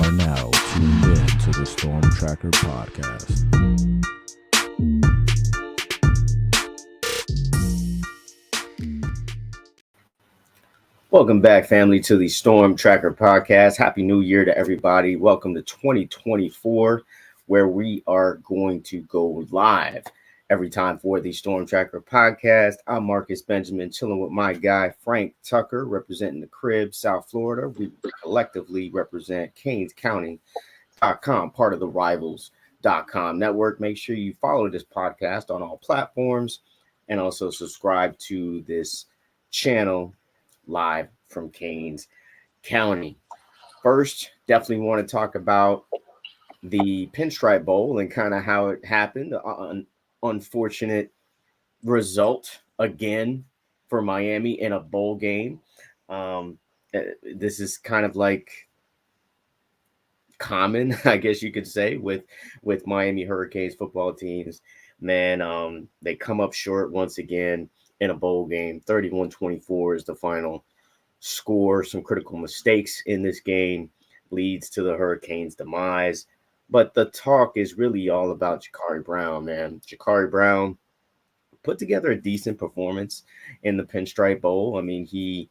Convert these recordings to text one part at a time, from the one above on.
are now tuned in to the Storm Tracker podcast. Welcome back, family, to the Storm Tracker podcast. Happy New Year to everybody. Welcome to 2024, where we are going to go live every time for the Storm Tracker podcast. I'm Marcus Benjamin, chilling with my guy, Frank Tucker, representing the crib, South Florida. We collectively represent CanesCounty.com, part of the Rivals.com network. Make sure you follow this podcast on all platforms and also subscribe to this channel live from Canes County. First, definitely want to talk about the Pinstripe Bowl and kind of how it happened. An unfortunate result again for Miami in a bowl game. This is kind of like common, I guess you could say, with Miami Hurricanes football teams. Man, they come up short once again in a bowl game. 31-24 is the final score. Some critical mistakes in this game leads to the Hurricanes' demise. But the talk is really all about Jakari Brown, man. Jakari Brown put together a decent performance in the Pinstripe Bowl. I mean, he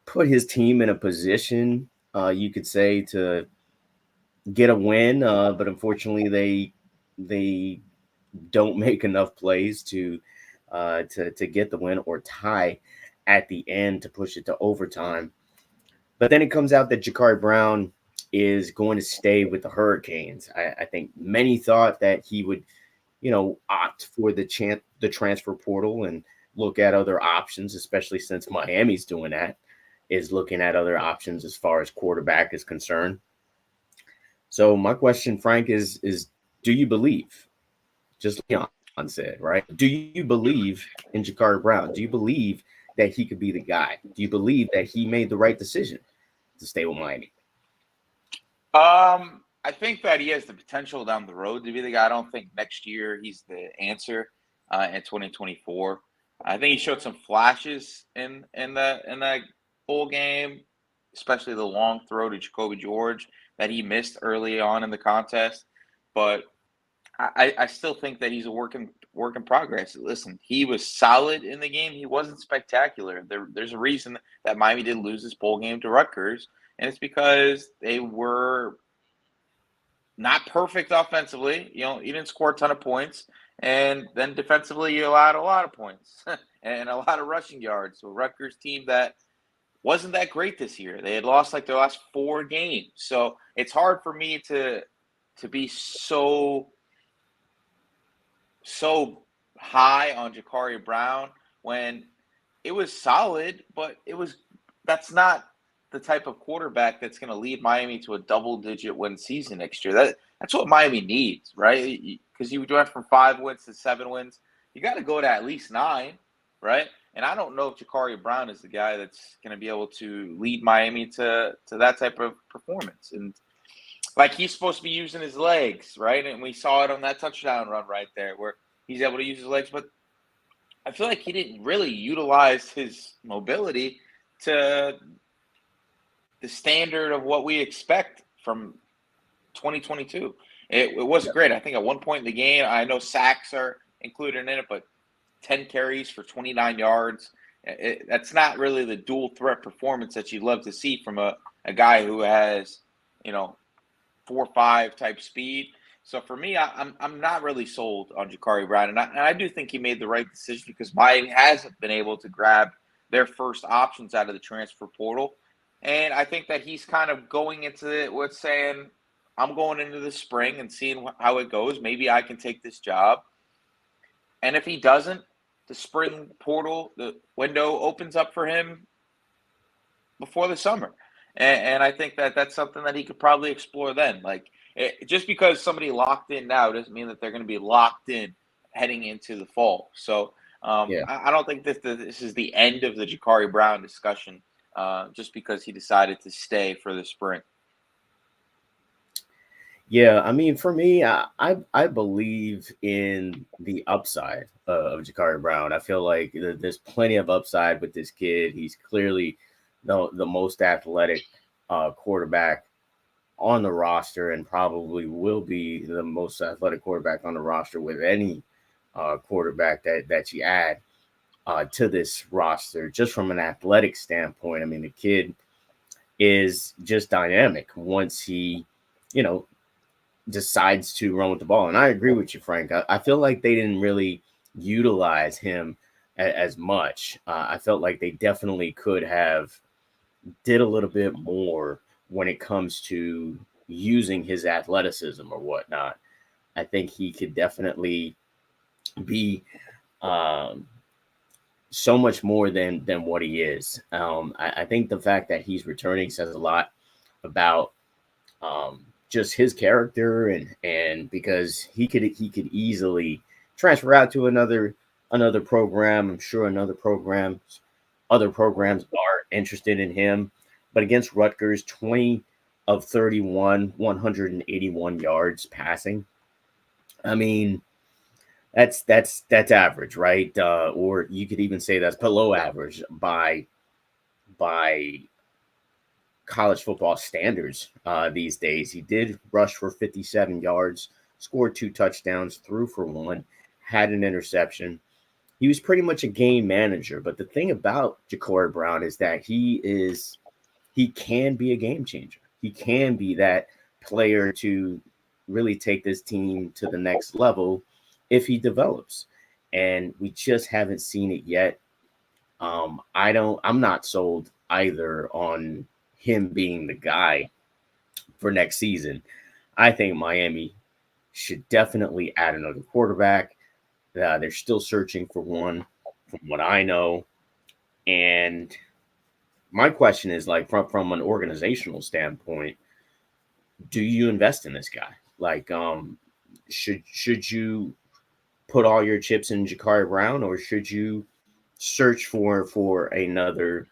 put his team in a position, you could say, to get a win. But unfortunately, they don't make enough plays to get the win or tie at the end to push it to overtime. But then it comes out that Jakari Brown is going to stay with the Hurricanes. I think many thought that he would, opt for the transfer portal and look at other options, especially since Miami's doing that, is looking at other options as far as quarterback is concerned. So my question, Frank, is do you believe, just Leon said, right? Do you believe in Jakari Brown? Do you believe that he could be the guy? Do you believe that he made the right decision to stay with Miami? I think that he has the potential down the road to be the guy. I don't think next year he's the answer in 2024. I think he showed some flashes in that bowl game, especially the long throw to Jacoby George that he missed early on in the contest. But I still think that he's a work in progress. Listen, he was solid in the game. He wasn't spectacular. There's a reason that Miami did lose this bowl game to Rutgers, and it's because they were not perfect offensively. You didn't score a ton of points, and then defensively you allowed a lot of points and a lot of rushing yards. So a Rutgers team that wasn't that great this year. They had lost like their last 4 games. So it's hard for me to be so high on Jakari Brown when it was solid, but that's not the type of quarterback that's going to lead Miami to a double-digit win season next year. That's what Miami needs, right? Because you went from 5 wins to 7 wins. You got to go to at least 9, right? And I don't know if Jakari Brown is the guy that's going to be able to lead Miami to that type of performance. And like he's supposed to be using his legs, right? And we saw it on that touchdown run right there where he's able to use his legs. But I feel like he didn't really utilize his mobility to the standard of what we expect from 2022. It wasn't great. I think at one point in the game, I know sacks are included in it, but 10 carries for 29 yards. That's not really the dual threat performance that you'd love to see from a guy who has, 4.5 type speed. So for me, I'm not really sold on Jakari Brown, and I do think he made the right decision because Miami hasn't been able to grab their first options out of the transfer portal, and I think that he's kind of going into it with saying, I'm going into the spring and seeing how it goes. Maybe I can take this job, and if he doesn't, the spring portal, the window opens up for him before the summer. And I think that that's something that he could probably explore then. Just because somebody locked in now doesn't mean that they're going to be locked in heading into the fall. So I don't think this is the end of the Jakari Brown discussion just because he decided to stay for the spring. Yeah, I mean, for me, I believe in the upside of Jakari Brown. I feel like there's plenty of upside with this kid. He's clearly the most athletic quarterback on the roster and probably will be the most athletic quarterback on the roster with any quarterback that you add to this roster, just from an athletic standpoint. I mean, the kid is just dynamic once he, you know, decides to run with the ball. And I agree with you, Frank. I feel like they didn't really utilize him as much. I felt like they definitely could have did a little bit more when it comes to using his athleticism or whatnot. I think he could definitely be so much more than what he is. I think the fact that he's returning says a lot about just his character, and because he could easily transfer out to another program. I'm sure other programs are interested in him. But against Rutgers, 20 of 31, 181 yards passing. I mean, that's average, right? Or you could even say that's below average by college football standards these days. He did rush for 57 yards, scored 2 touchdowns, threw for 1, had an interception. He was pretty much a game manager. But the thing about Jakari Brown is that he can be a game changer. He can be that player to really take this team to the next level if he develops. And we just haven't seen it yet. I'm not sold either on him being the guy for next season. I think Miami should definitely add another quarterback. They're still searching for one, from what I know. And my question is, like, from an organizational standpoint, do you invest in this guy? Like, should you put all your chips in Jakari Brown, or should you search for another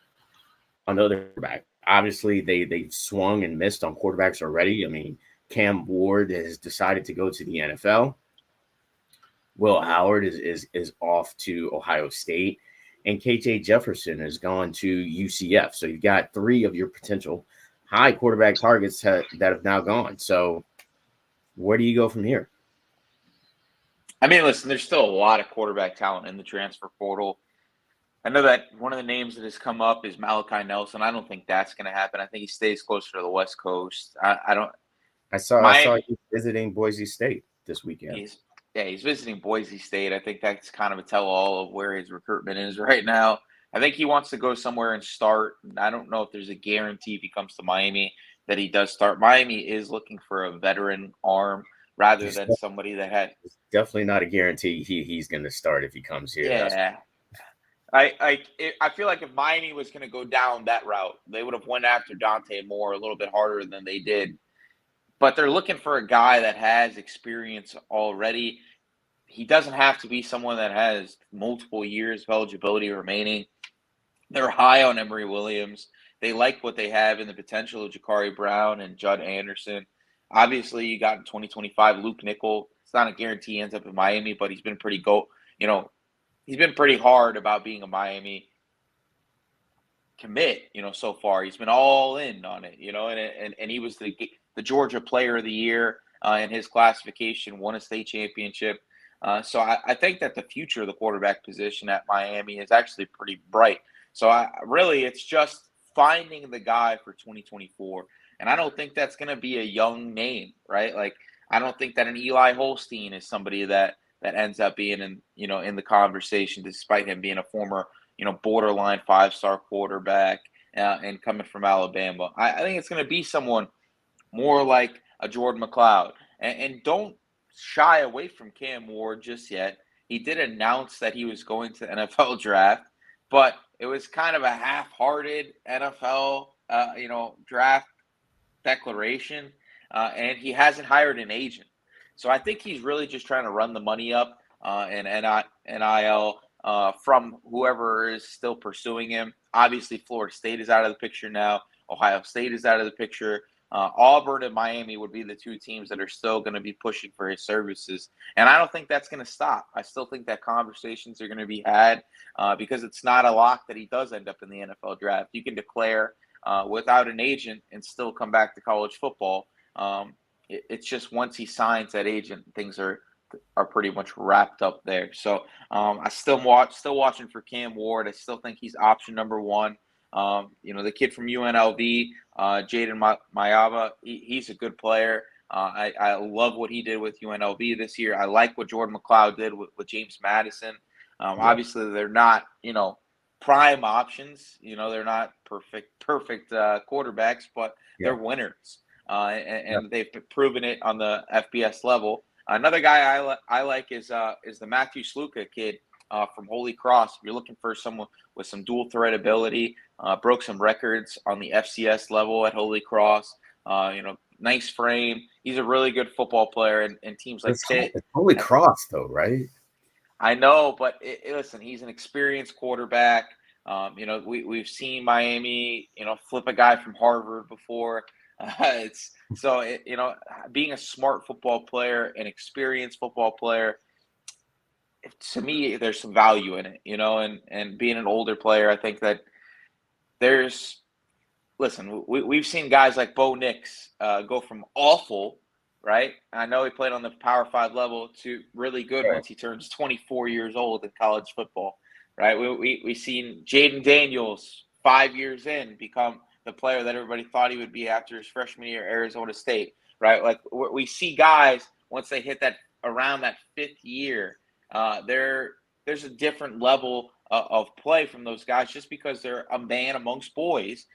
back? Obviously, they've swung and missed on quarterbacks already. I mean, Cam Ward has decided to go to the NFL. Will Howard is off to Ohio State, and KJ Jefferson has gone to UCF. So you've got 3 of your potential high quarterback targets that have now gone. So where do you go from here? I mean, listen, there's still a lot of quarterback talent in the transfer portal. I know that one of the names that has come up is Malachi Nelson. I don't think that's going to happen. I think he stays closer to the West Coast. I saw you visiting Boise State this weekend. He's visiting Boise State. I think that's kind of a tell-all of where his recruitment is right now. I think he wants to go somewhere and start. I don't know if there's a guarantee if he comes to Miami that he does start. Miami is looking for a veteran arm rather than somebody that had. It's definitely not a guarantee he's going to start if he comes here. Yeah. I feel like if Miami was going to go down that route, they would have went after Dante Moore a little bit harder than they did. But they're looking for a guy that has experience already. He doesn't have to be someone that has multiple years of eligibility remaining. They're high on Emry Williams. They like what they have in the potential of Jakari Brown and Judd Anderson. Obviously, you got in 2025 Luke Nickel. It's not a guarantee he ends up in Miami, but he's been he's been pretty hard about being a Miami commit, so far. He's been all in on it, and he was the Georgia Player of the Year in his classification, won a state championship. So I think that the future of the quarterback position at Miami is actually pretty bright. So it's just finding the guy for 2024. And I don't think that's going to be a young name, right? Like, I don't think that an Eli Holstein is somebody that ends up being in the conversation, despite him being a former, borderline 5-star quarterback and coming from Alabama. I think it's going to be someone more like a Jordan McLeod. And don't shy away from Cam Ward just yet. He did announce that he was going to the NFL draft, but it was kind of a half-hearted NFL, draft declaration, and he hasn't hired an agent. So I think he's really just trying to run the money up and NIL from whoever is still pursuing him. Obviously, Florida State is out of the picture now. Ohio State is out of the picture. Auburn and Miami would be the 2 teams that are still going to be pushing for his services. And I don't think that's going to stop. I still think that conversations are going to be had because it's not a lock that he does end up in the NFL draft. You can declare without an agent and still come back to college football. It's just once he signs that agent, things are pretty much wrapped up there. So I still watching for Cam Ward. I still think he's option number one. The kid from UNLV, Jaden Mayava, he's a good player. I love what he did with UNLV this year. I like what Jordan McLeod did with James Madison. Obviously, they're not, prime options. They're not perfect quarterbacks, but they're winners. And they've proven it on the FBS level. Another guy I like is the Matthew Sluka kid from Holy Cross. If you're looking for someone with some dual threat ability, broke some records on the FCS level at Holy Cross. Nice frame. He's a really good football player, and teams like Pitt. It's Holy Cross, though, right? I know, but listen, he's an experienced quarterback. We've seen Miami, flip a guy from Harvard before. Being a smart football player, an experienced football player, to me, there's some value in it, and being an older player, I think that we've seen guys like Bo Nix go from awful, right? I know he played on the Power 5 level to really good once he turns 24 years old in college football, right? We've seen Jaden Daniels 5 years in become the player that everybody thought he would be after his freshman year at Arizona State, right? Like we see guys once they hit that around that fifth year, there's a different level of play from those guys just because they're a man amongst boys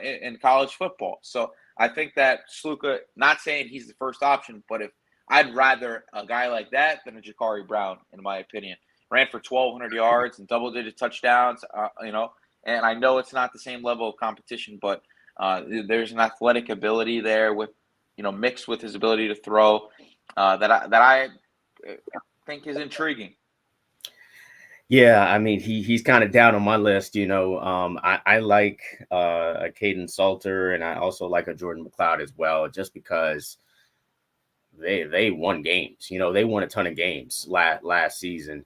in college football. So I think that Sluka, not saying he's the first option, but if I'd rather a guy like that than a Jakari Brown, in my opinion. Ran for 1,200 yards and double-digit touchdowns, and I know it's not the same level of competition, but there's an athletic ability there with, mixed with his ability to throw that I think is intriguing. Yeah, I mean, he's kind of down on my list. I like a Caden Salter, and I also like a Jordan McLeod as well, just because they won games. They won a ton of games last season.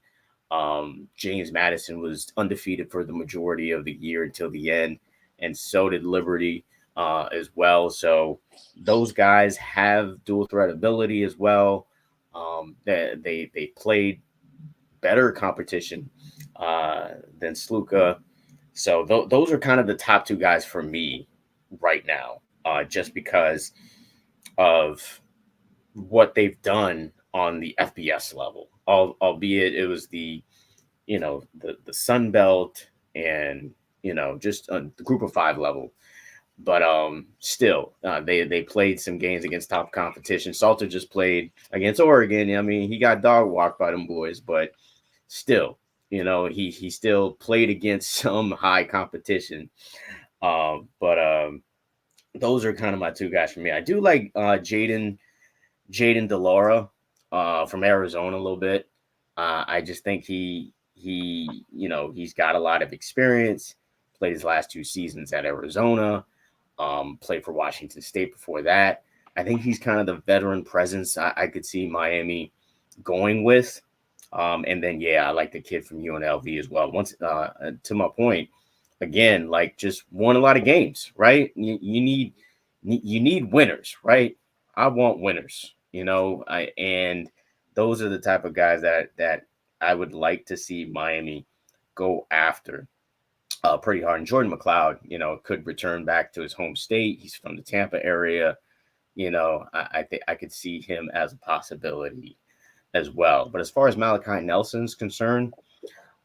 James Madison was undefeated for the majority of the year until the end, and so did Liberty as well. So those guys have dual threat ability as well. They played better competition than Sluka. So those are kind of the top two guys for me right now, just because of what they've done on the FBS level. Albeit it was the Sun Belt and just the Group of 5 level, but still they played some games against top competition. Salter just played against Oregon. I mean, he got dog walked by them boys, but still, he still played against some high competition. But those are kind of my two guys for me. I do like Jaden DeLaura from Arizona a little bit. I just think he's got a lot of experience. Played his last 2 seasons at Arizona. Played for Washington State before that. I think he's kind of the veteran presence I could see Miami going with. And then, I like the kid from UNLV as well. Once to my point, again, like just won a lot of games, right? You need winners, right? I want winners, and those are the type of guys that I would like to see Miami go after pretty hard. And Jordan McLeod, could return back to his home state. He's from the Tampa area. I think I could see him as a possibility as well. But as far as Malachi Nelson's concerned,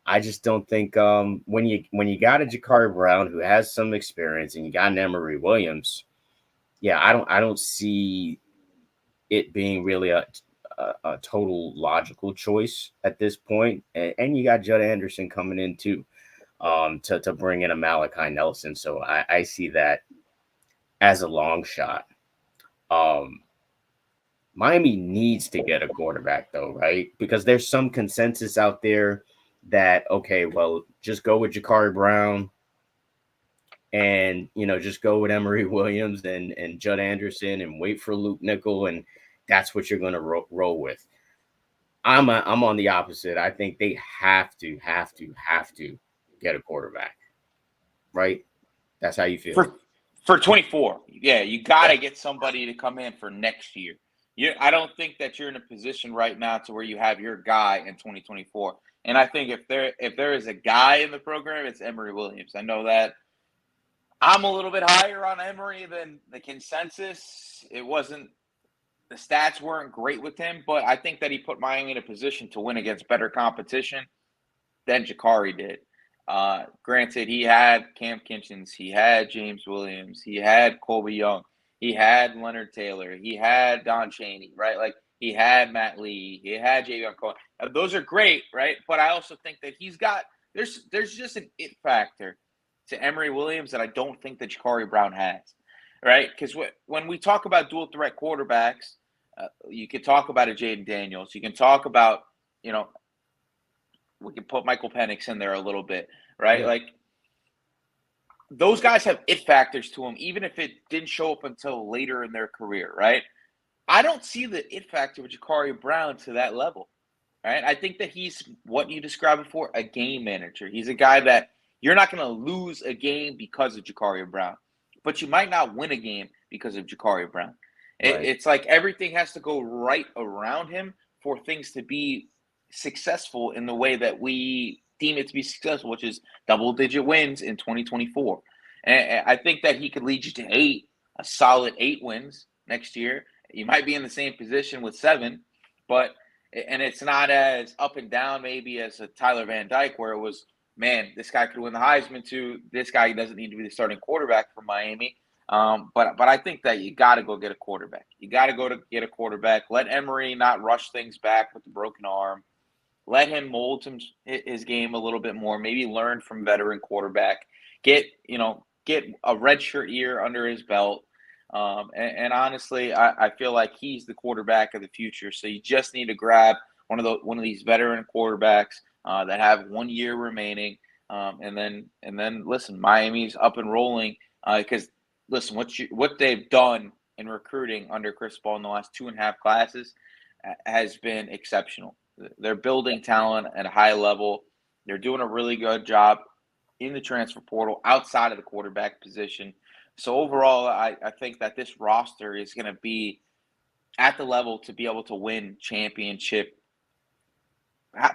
I just don't think when you got a Jakari Brown who has some experience and you got an Emry Williams, I don't see it being really a total logical choice at this point. And you got Judd Anderson coming in too to bring in a Malachi Nelson. So I see that as a long shot. Miami needs to get a quarterback though, right? Because there's some consensus out there that, okay, well, just go with Jakari Brown and, just go with Emry Williams and Judd Anderson and wait for Luke Nickel. And that's what you're going to roll with. I'm on the opposite. I think they have to get a quarterback, right? That's how you feel. For 24, yeah, you got to get somebody to come in for next year. I don't think that you're in a position right now to where you have your guy in 2024. And I think if there is a guy in the program, it's Emry Williams. I know that I'm a little bit higher on Emry than the consensus. The stats weren't great with him, but I think that he put Miami in a position to win against better competition than Jakari did. Granted, he had Cam Kinchens, he had James Williams, he had Colby Young, he had Leonard Taylor, he had Don Chaney, right? Like, he had Matt Lee, he had Javion Cohen. Those are great, right? But I also think that there's just an it factor to Emry Williams that I don't think that Jakari Brown has, right? Because when we talk about dual threat quarterbacks, you can talk about a Jaden Daniels, you can talk about, we can put Michael Penix in there a little bit, right? Yeah. Like, those guys have it factors to them, even if it didn't show up until later in their career, right? I don't see the it factor with Jakari Brown to that level, right? I think that he's what you described before, a game manager. He's a guy that you're not going to lose a game because of Jakari Brown, but you might not win a game because of Jakari Brown. Right. It's like everything has to go right around him for things to be successful in the way that we deem it to be successful, which is double-digit wins in 2024. And I think that he could lead you to a solid 8 wins next year. You might be in the same position with 7, and it's not as up and down maybe as a Tyler Van Dyke, where it was, man, this guy could win the Heisman, to this guy doesn't need to be the starting quarterback for Miami. But I think that you got to go get a quarterback. You got to go to get a quarterback. Let Emry not rush things back with the broken arm. Let him mold his game a little bit more. Maybe learn from veteran quarterback. Get a redshirt year under his belt. And honestly, I feel like he's the quarterback of the future. So you just need to grab one of these veteran quarterbacks that have 1 year remaining. And then listen, Miami's up and rolling because listen, what they've done in recruiting under Chris Paul in the last 2.5 classes has been exceptional. They're building talent at a high level. They're doing a really good job in the transfer portal outside of the quarterback position. So overall, I think that this roster is going to be at the level to be able to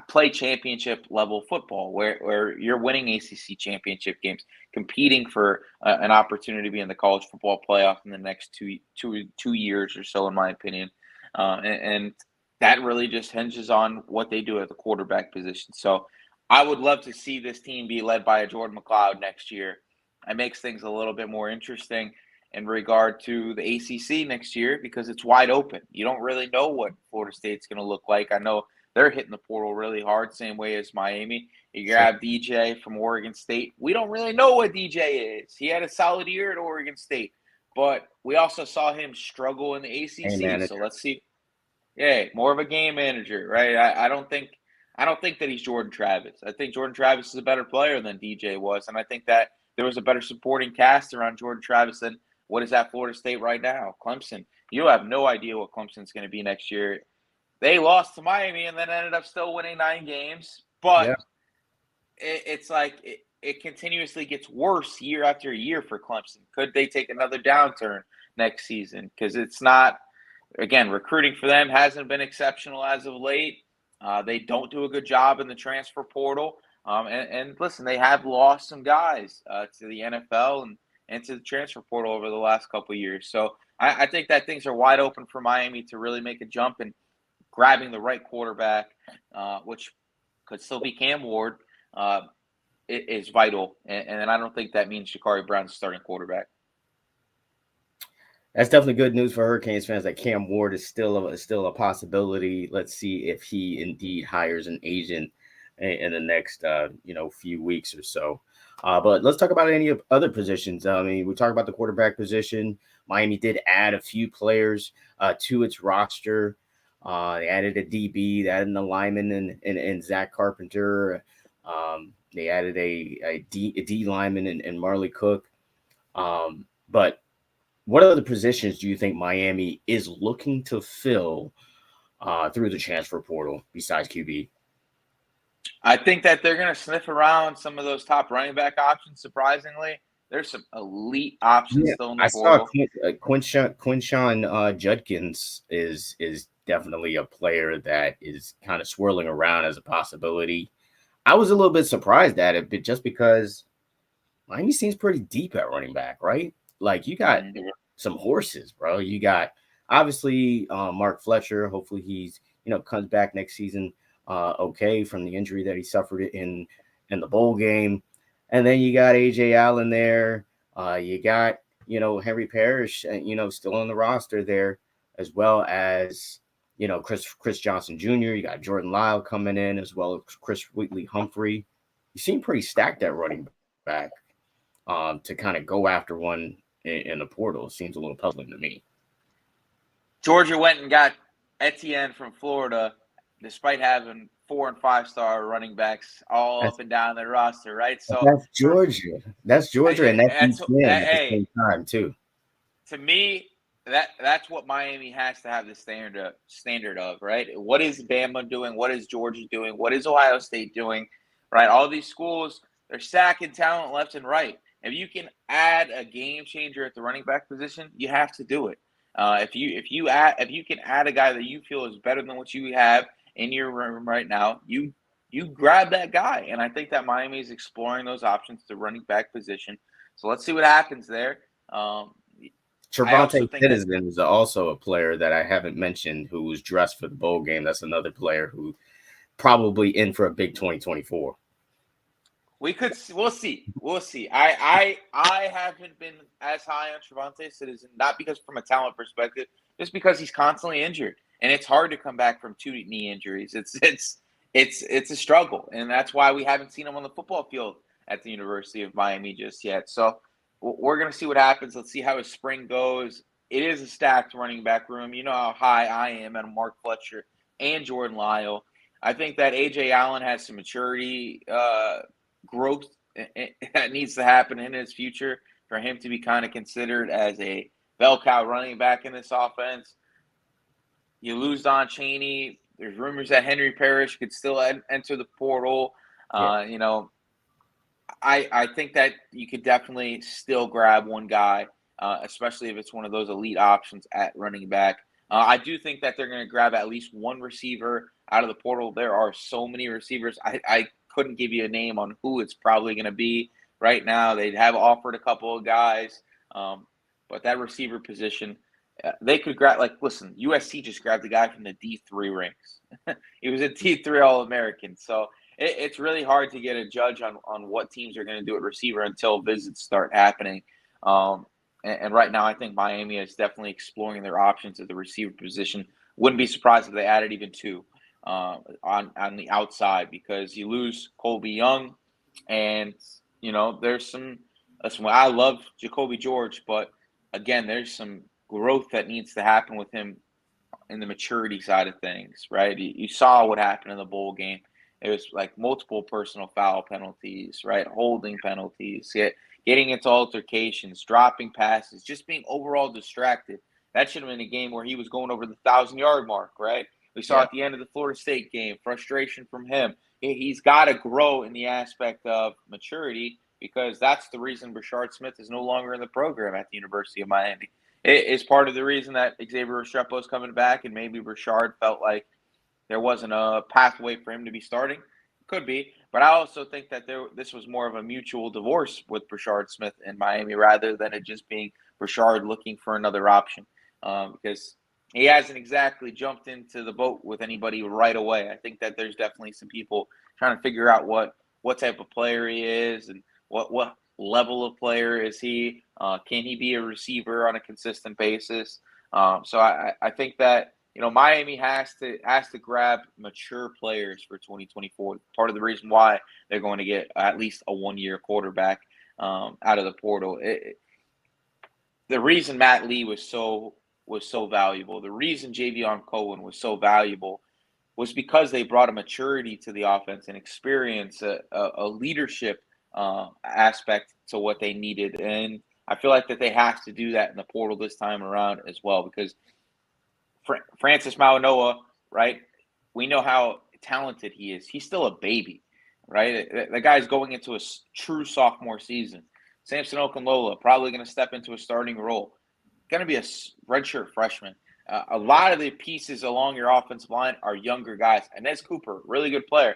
play championship level football, where you're winning ACC championship games, competing for an opportunity to be in the college football playoff in the next two years or so, in my opinion. And that really just hinges on what they do at the quarterback position. So I would love to see this team be led by a Jordan McLeod next year. It makes things a little bit more interesting in regard to the ACC next year because it's wide open. You don't really know what Florida State's going to look like. I know they're hitting the portal really hard, same way as Miami. You grab DJ from Oregon State. We don't really know what DJ is. He had a solid year at Oregon State, but we also saw him struggle in the ACC. So let's see. Yeah, more of a game manager, right? I don't think that he's Jordan Travis. I think Jordan Travis is a better player than DJ was, and I think that there was a better supporting cast around Jordan Travis than what is at Florida State right now. Clemson, you have no idea what Clemson's going to be next year. They lost to Miami and then ended up still winning 9 games, but it's like it continuously gets worse year after year for Clemson. Could they take another downturn next season? Because it's not. Again, recruiting for them hasn't been exceptional as of late. They don't do a good job in the transfer portal. And listen, they have lost some guys to the NFL and to the transfer portal over the last couple of years. So I think that things are wide open for Miami to really make a jump and grabbing the right quarterback, which could still be Cam Ward, is vital. And I don't think that means Jakari Brown's starting quarterback. That's definitely good news for Hurricanes fans that Cam Ward is still a possibility. Let's see if he indeed hires an agent in the next few weeks or so. But let's talk about any other positions. I mean, we talked about the quarterback position. Miami did add a few players to its roster. They added a DB, they added an lineman and Zach Carpenter. They added a D lineman and Marley Cook. But what other positions do you think Miami is looking to fill through the transfer portal besides QB? I think that they're going to sniff around some of those top running back options, surprisingly. There's some elite options Yeah, still in the I saw portal. Quinshawn Judkins is definitely a player that is kind of swirling around as a possibility. I was a little bit surprised at it, but just because Miami seems pretty deep at running back, right? Like you got Mhm. some horses, bro. You got obviously Mark Fletcher. Hopefully he's comes back next season, okay, from the injury that he suffered in the bowl game, and then you got AJ Allen there. You got Henry Parrish, still on the roster there, as well as Chris Johnson Jr. You got Jordan Lyle coming in as well as Chris Wheatley Humphrey. You seem pretty stacked at running back. To kind of go after one in the portal seems a little puzzling to me. Georgia went and got Etienne from Florida, despite having 4- and 5-star running backs all up and down their roster, right? So That's Georgia. That's Georgia, and that's ETN at the hey, same time too. to me, that's what Miami has to have the standard of, right? What is Bama doing? What is Georgia doing? What is Ohio State doing? Right? All these schools, they're sacking talent left and right. If you can add a game changer at the running back position, you have to do it. If you can add a guy that you feel is better than what you have in your room right now, you grab that guy. And I think that Miami is exploring those options to running back position. So let's see what happens there. I also Trevante think that Citizen is also a player that I haven't mentioned who was dressed for the bowl game. That's another player who probably in for a big 2024. we'll see. I haven't been as high on Trevante Citizen, not because from a talent perspective, just because he's constantly injured, and it's hard to come back from 2 knee injuries. It's a struggle, and that's why we haven't seen him on the football field at the University of Miami just yet. So we're gonna see what happens. Let's see how his spring goes. It is a stacked running back room. You know how high I am on Mark Fletcher and Jordan Lyle. I think that AJ Allen has some maturity growth that needs to happen in his future for him to be kind of considered as a bell cow running back in this offense. You lose Don Chaney. There's rumors that Henry Parrish could still enter the portal. Yeah. I think that you could definitely still grab one guy, especially if it's one of those elite options at running back. I do think that they're going to grab at least one receiver out of the portal. There are so many receivers. I couldn't give you a name on who it's probably going to be right now. They have offered a couple of guys, but that receiver position, they could grab. Like, listen, USC just grabbed a guy from the D3 ranks. He was a D3 All-American. So it's really hard to get a judge on what teams are going to do at receiver until visits start happening. And right now, I think Miami is definitely exploring their options at the receiver position. Wouldn't be surprised if they added even 2 on the outside, because you lose Colby Young, and there's some. Listen, I love Jacoby George, but again, there's some growth that needs to happen with him in the maturity side of things, right? You saw what happened in the bowl game. It was like multiple personal foul penalties, right? Holding penalties, getting into altercations, dropping passes, just being overall distracted. That should have been a game where he was going over the 1,000-yard mark, right? We saw at the end of the Florida State game, frustration from him. He's got to grow in the aspect of maturity, because that's the reason Brashard Smith is no longer in the program at the University of Miami. It is part of the reason that Xavier Restrepo is coming back, and maybe Brashard felt like there wasn't a pathway for him to be starting. Could be, but I also think that this was more of a mutual divorce with Brashard Smith in Miami, rather than it just being Brashard looking for another option, because he hasn't exactly jumped into the boat with anybody right away. I think that there's definitely some people trying to figure out what type of player he is, and what level of player is he. Can he be a receiver on a consistent basis? So I think that Miami has to grab mature players for 2024. Part of the reason why they're going to get at least a 1-year quarterback out of the portal. The reason Matt Lee was so valuable, the reason Javion Cohen was so valuable, was because they brought a maturity to the offense and experience, a leadership aspect to what they needed. And I feel like that they have to do that in the portal this time around as well, because Francis Mauanoa, right? We know how talented he is. He's still a baby, right? The guy's going into a true sophomore season. Samson Okunlola, probably going to step into a starting role. Going to be a redshirt freshman. A lot of the pieces along your offensive line are younger guys. Inez Cooper, really good player.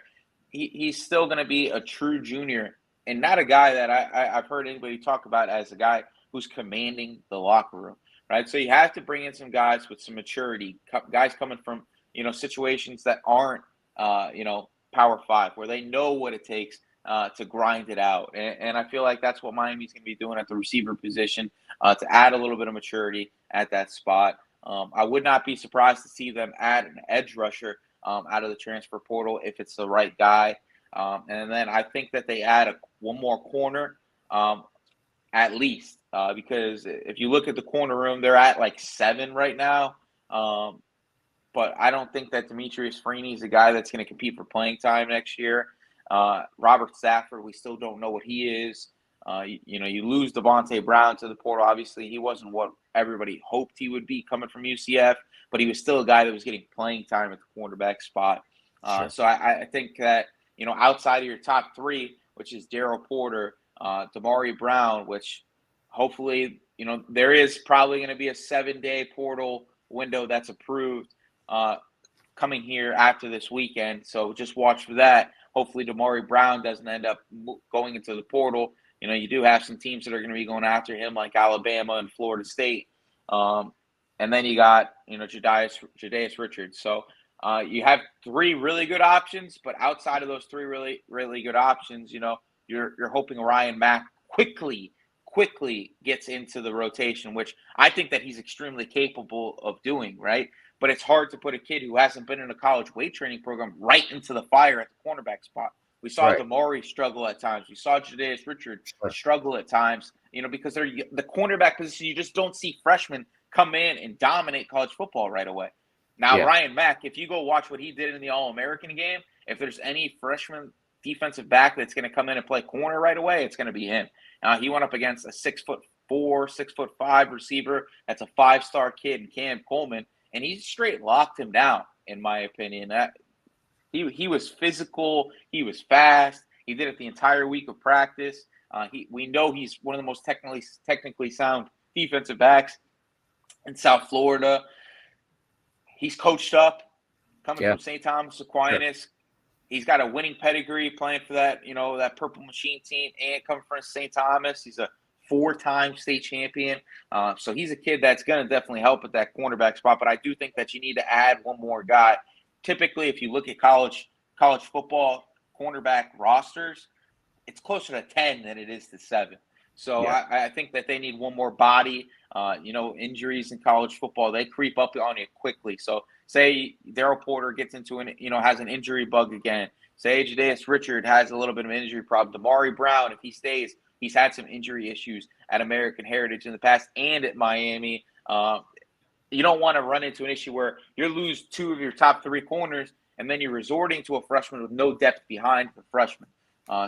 He's still going to be a true junior and not a guy that I've heard anybody talk about as a guy who's commanding the locker room, right? So you have to bring in some guys with some maturity, guys coming from, situations that aren't, Power 5, where they know what it takes to grind it out. And I feel like that's what Miami's going to be doing at the receiver position to add a little bit of maturity at that spot. I would not be surprised to see them add an edge rusher out of the transfer portal if it's the right guy. And then I think that they add one more corner at least because if you look at the corner room, they're at like 7 right now. But I don't think that Demetrius Freeney is a guy that's going to compete for playing time next year. Robert Stafford, we still don't know what he is. You lose Devontae Brown to the portal. Obviously, he wasn't what everybody hoped he would be coming from UCF, but he was still a guy that was getting playing time at the cornerback spot. Sure. So I think that, outside of your top 3, which is Daryl Porter, Damari Brown, which hopefully, there is probably going to be a 7-day portal window that's approved coming here after this weekend. So just watch for that. Hopefully Damari Brown doesn't end up going into the portal. You do have some teams that are going to be going after him, like Alabama and Florida State. And then you got, Jadaeus Richards. So you have 3 really good options, but outside of those 3 really, really good options, you're hoping Ryan Mack quickly gets into the rotation, which I think that he's extremely capable of doing, right? But it's hard to put a kid who hasn't been in a college weight training program right into the fire at the cornerback spot. We saw Damari struggle at times. We saw Jadaeus Richards struggle at times, because they're the cornerback position. You just don't see freshmen come in and dominate college football right away. Now, Ryan Mack, if you go watch what he did in the All-American game, if there's any freshman defensive back that's going to come in and play corner right away, it's going to be him. He went up against a 6'4", 6'5" receiver. That's a 5-star kid in Cam Coleman, and he straight locked him down, in my opinion. He was physical. He was fast. He did it the entire week of practice. We know he's one of the most technically sound defensive backs in South Florida. He's coached up, coming from St. Thomas Aquinas. Sure. He's got a winning pedigree playing for that, that Purple Machine team, and coming from St. Thomas. He's a 4-time state champion. So he's a kid that's going to definitely help at that cornerback spot. But I do think that you need to add one more guy. Typically, if you look at college football cornerback rosters, it's closer to 10 than it is to 7. So I think that they need one more body. Injuries in college football, they creep up on you quickly. So say Daryl Porter gets into has an injury bug again. Say Jadaeus Richard has a little bit of an injury problem. Damari Brown, if he stays, he's had some injury issues at American Heritage in the past and at Miami. You don't want to run into an issue where you lose 2 of your top 3 corners and then you're resorting to a freshman with no depth behind the freshman.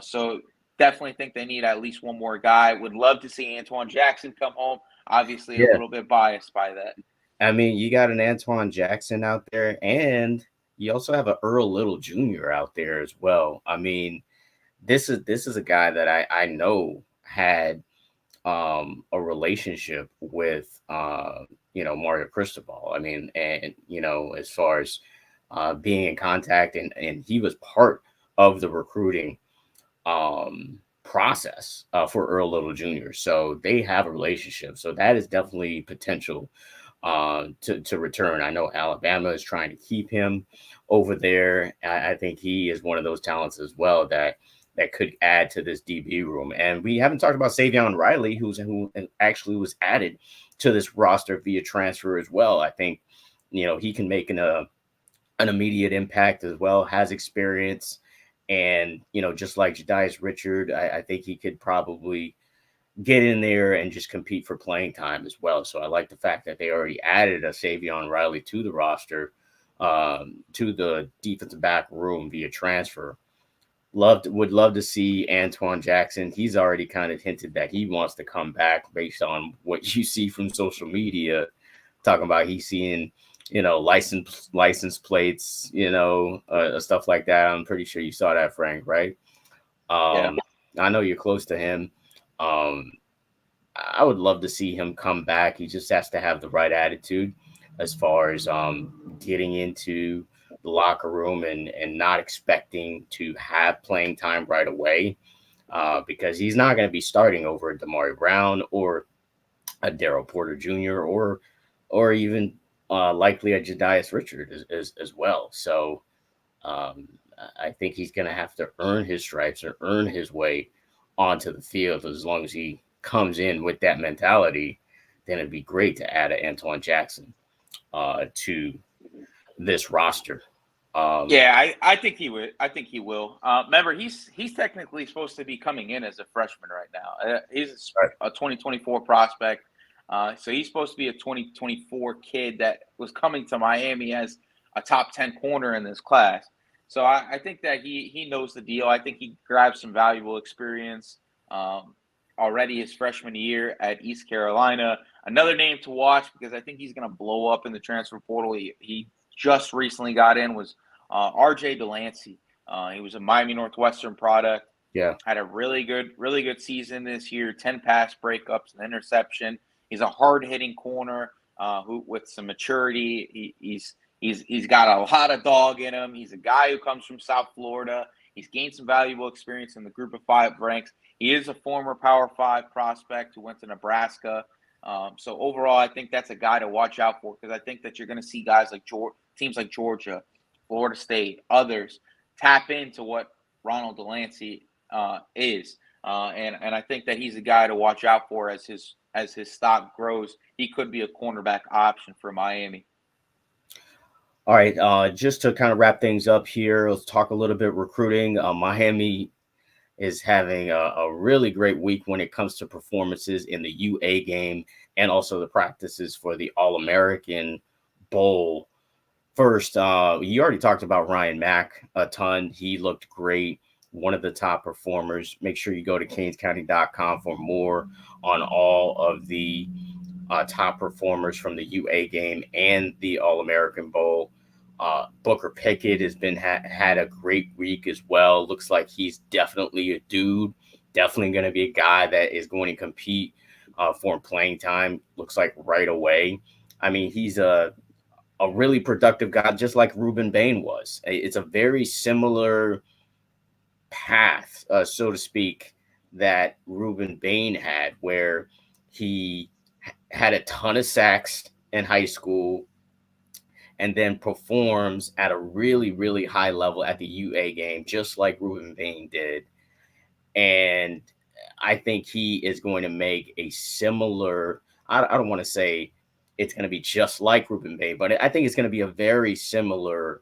So definitely think they need at least one more guy. Would love to see Antoine Jackson come home. Obviously, a little bit biased by that. I mean, you got an Antoine Jackson out there, and you also have an Earl Little Jr. out there as well. I mean, this is a guy that I know had a relationship with Mario Cristobal. I mean, and as far as being in contact, and he was part of the recruiting process for Earl Little Jr. So they have a relationship. So that is definitely potential to return. I know Alabama is trying to keep him over there. I think he is one of those talents as well that could add to this DB room. And we haven't talked about Savion Riley, who actually was added to this roster via transfer as well. I think, he can make an immediate impact as well, has experience. And, just like Jadaeus Richard, I think he could probably get in there and just compete for playing time as well. So I like the fact that they already added a Savion Riley to the roster, to the defensive back room via transfer. Would love to see Antoine Jackson. He's already kind of hinted that he wants to come back based on what you see from social media, talking about he's seeing, license plates, stuff like that. I'm pretty sure you saw that, Frank, right? I know you're close to him. I would love to see him come back. He just has to have the right attitude as far as getting into the locker room and not expecting to have playing time right away, because he's not going to be starting over Damari Brown or a Daryl Porter Jr. or even likely a Jedias Richard as well. So um, I think he's going to have to earn his stripes and earn his way onto the field. As long as he comes in with that mentality, then it'd be great to add an Antoine Jackson to this roster. Yeah, I think he would. I think he will. Remember, he's technically supposed to be coming in as a freshman right now. He's a 2024 prospect. So he's supposed to be a 2024 kid that was coming to Miami as a top 10 corner in this class. So I think that he knows the deal. I think he grabbed some valuable experience already his freshman year at East Carolina. Another name to watch because I think he's going to blow up in the transfer portal. He just recently got in was R.J. Delancey. He was a Miami Northwestern product. Yeah, had a really good season this year. 10 pass breakups, an interception. He's a hard-hitting corner who with some maturity. He's got a lot of dog in him. He's a guy who comes from South Florida. He's gained some valuable experience in the Group of Five ranks. He is a former Power Five prospect who went to Nebraska. So overall, I think that's a guy to watch out for because I think that you're going to see guys like teams like Georgia, Florida State, others tap into what Ronald Delancey is, and I think that he's a guy to watch out for as his stock grows. He could be a cornerback option for Miami. All right, just to kind of wrap things up here, let's talk a little bit recruiting. Miami is having a really great week when it comes to performances in the UA game and also the practices for the All-American Bowl. First, you already talked about Ryan Mack a ton. He looked great, one of the top performers. Make sure you go to canescounty.com for more on all of the top performers from the UA game and the All-American Bowl. Booker Pickett has been had a great week as well. Looks like he's definitely a dude, definitely going to be a guy that is going to compete for playing time. Looks like right away. I mean, he's a really productive guy, just like Ruben Bain was. It's a very similar path, so to speak, that Ruben Bain had, where he had a ton of sacks in high school and then performs at a really, really high level at the UA game, just like Ruben Bain did. And I think he is going to make a similar, I don't want to say it's going to be just like Ruben Bain, but I think it's going to be a very similar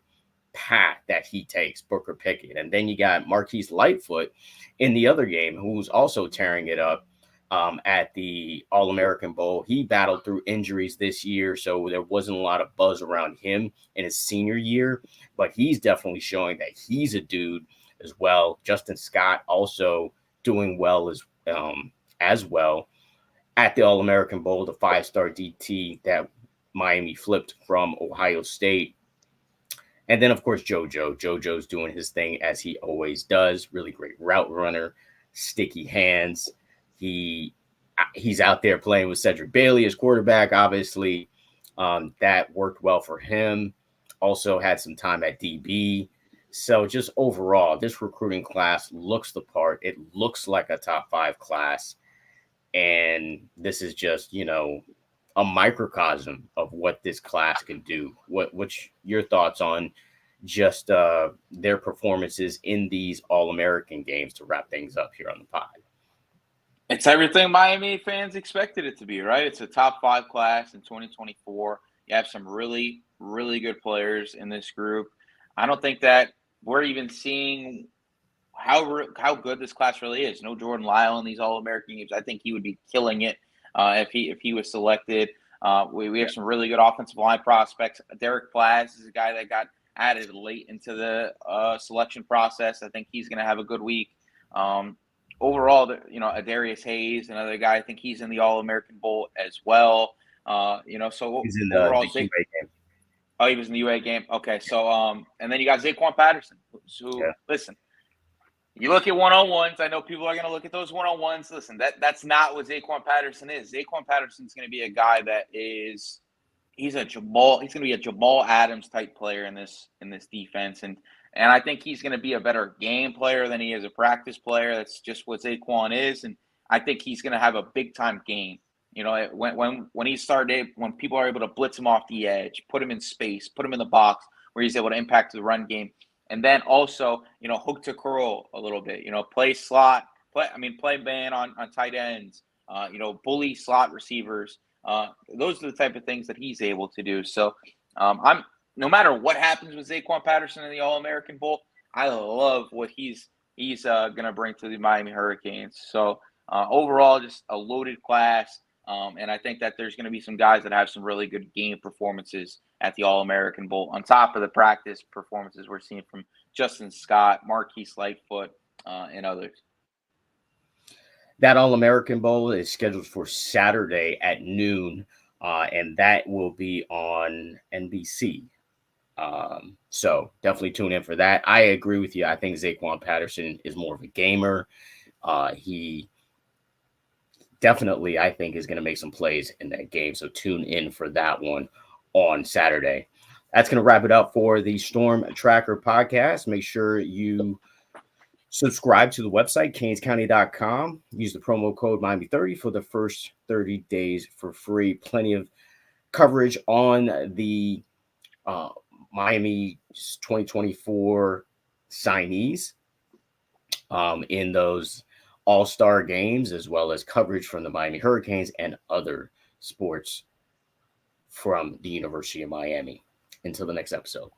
path that he takes, Booker Pickett. And then you got Marquise Lightfoot in the other game, who's also tearing it up at the All-American Bowl. He battled through injuries this year, so there wasn't a lot of buzz around him in his senior year, but he's definitely showing that he's a dude as well. Justin Scott also doing well as well at the All-American Bowl, the 5-star DT that Miami flipped from Ohio State. And then, of course, JoJo's doing his thing as he always does. Really great route runner, sticky hands. He's out there playing with Cedric Bailey as quarterback, obviously. That worked well for him. Also had some time at DB. So just overall, this recruiting class looks the part. It looks like a top 5 class. And this is just, a microcosm of what this class can do. What's your thoughts on just their performances in these All-American games to wrap things up here on the pod? It's everything Miami fans expected it to be, right? It's a top 5 class in 2024. You have some really, really good players in this group. I don't think that we're even seeing how good this class really is. No Jordan Lyle in these All-American games. I think he would be killing it if he was selected. We have some really good offensive line prospects. Derek Plaz is a guy that got added late into the selection process. I think he's going to have a good week. Overall, Adarius Hayes, another guy, I think he's in the All-American Bowl as well. So he's in overall, the UA game. Oh, he was in the UA game. Okay, so and then you got Zaquan Patterson, who listen, You look at one-on-ones. I know people are going to look at those one-on-ones. Listen, that's not what Zaquan Patterson is. Zaquan Patterson's going to be a guy that is he's going to be a Jamal Adams type player in this defense, and I think he's going to be a better game player than he is a practice player. That's just what Zaquan is, and I think he's going to have a big time game. You know, when he started, when people are able to blitz him off the edge, put him in space, put him in the box where he's able to impact the run game. And then also, hook to curl a little bit, play slot, play man on tight ends, bully slot receivers. Those are the type of things that he's able to do. So no matter what happens with Zaquan Patterson in the All-American Bowl, I love what he's going to bring to the Miami Hurricanes. So overall, just a loaded class. And I think that there's going to be some guys that have some really good game performances at the All-American Bowl on top of the practice performances we're seeing from Justin Scott, Marquise Lightfoot, and others. That All-American Bowl is scheduled for Saturday at noon, and that will be on NBC. So definitely tune in for that. I agree with you. I think Zaquan Patterson is more of a gamer. He definitely, I think, is going to make some plays in that game. So tune in for that one on Saturday. That's going to wrap it up for the Storm Tracker podcast. Make sure you subscribe to the website, canescounty.com. Use the promo code Miami30 for the first 30 days for free. Plenty of coverage on the Miami 2024 signees in those all-star games, as well as coverage from the Miami Hurricanes and other sports from the University of Miami. Until the next episode.